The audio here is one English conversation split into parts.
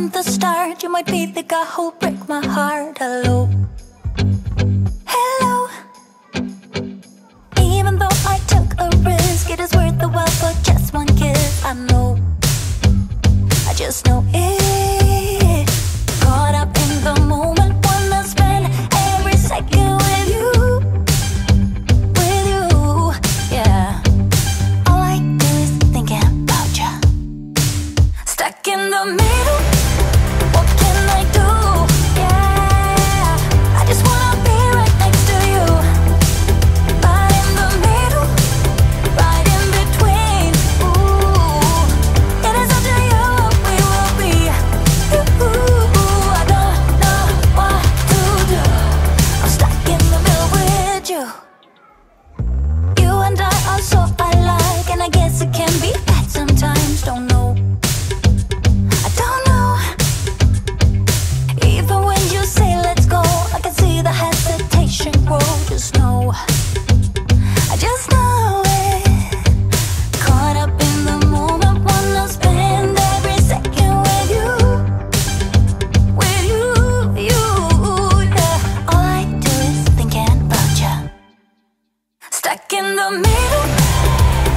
from the start. You might be the guy who'll break my heart. Hello, hello. Even though I took a risk, it is worth the while for just one kiss. I know, I just know it. Caught up in the moment, wanna spend every second with you, yeah. All I do is thinking about you. Stuck in the middle, what can I do? Yeah, I just wanna be right next to you. Right in the middle, right in between. Ooh, it is up to you what we will be. Ooh, I don't know what to do. I'm stuck in the middle with you. You and I are so alike, and I guess it can be bad sometimes. Don't know, I don't know. Even when you say let's go, I can see the hesitation grow. Just know, I just know it. Caught up in the moment, wanna spend every second with you, yeah. All I do is thinking about you. Stuck in the middle,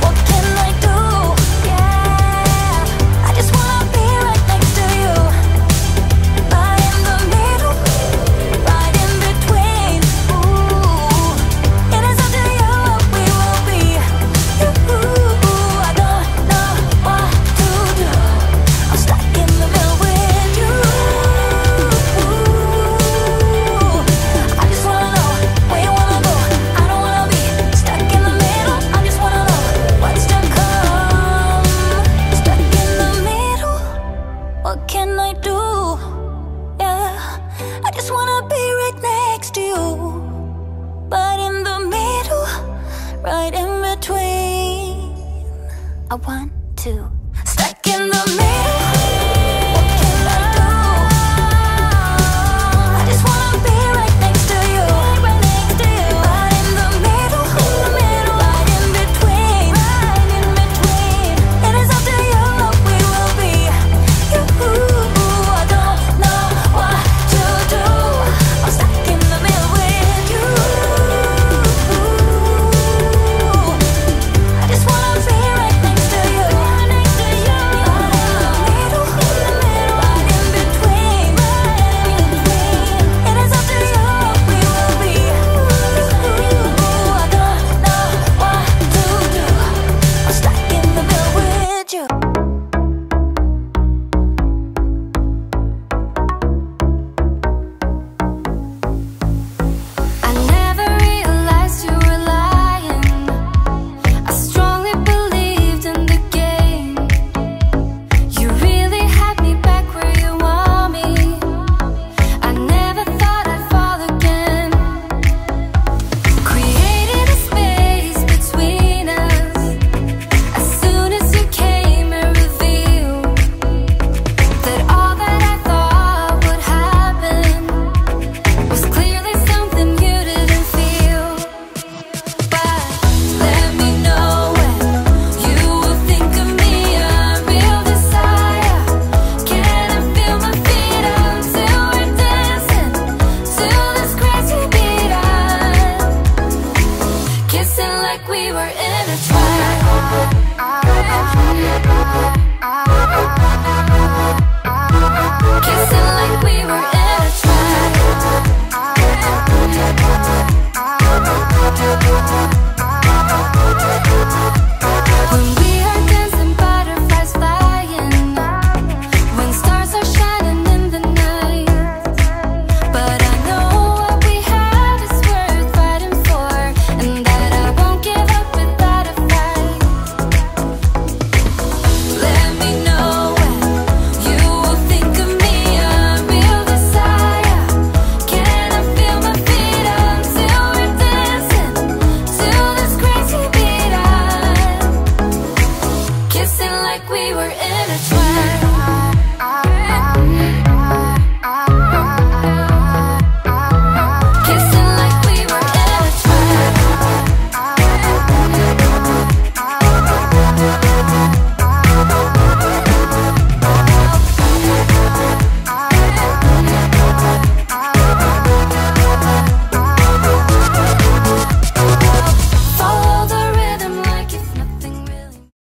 what can I do? Yeah, I just wanna be right next to you. Right in the middle, right in between. Ooh, it is up to you what we will be. Ooh, I don't know what to do. I'm stuck in the middle with you. I just wanna know where you wanna go. I don't wanna be stuck in the middle. I just wanna know what's to come. Stuck in the middle, what can I do? Yeah, I just wanna be right next to you. But in the middle, right in between. I want to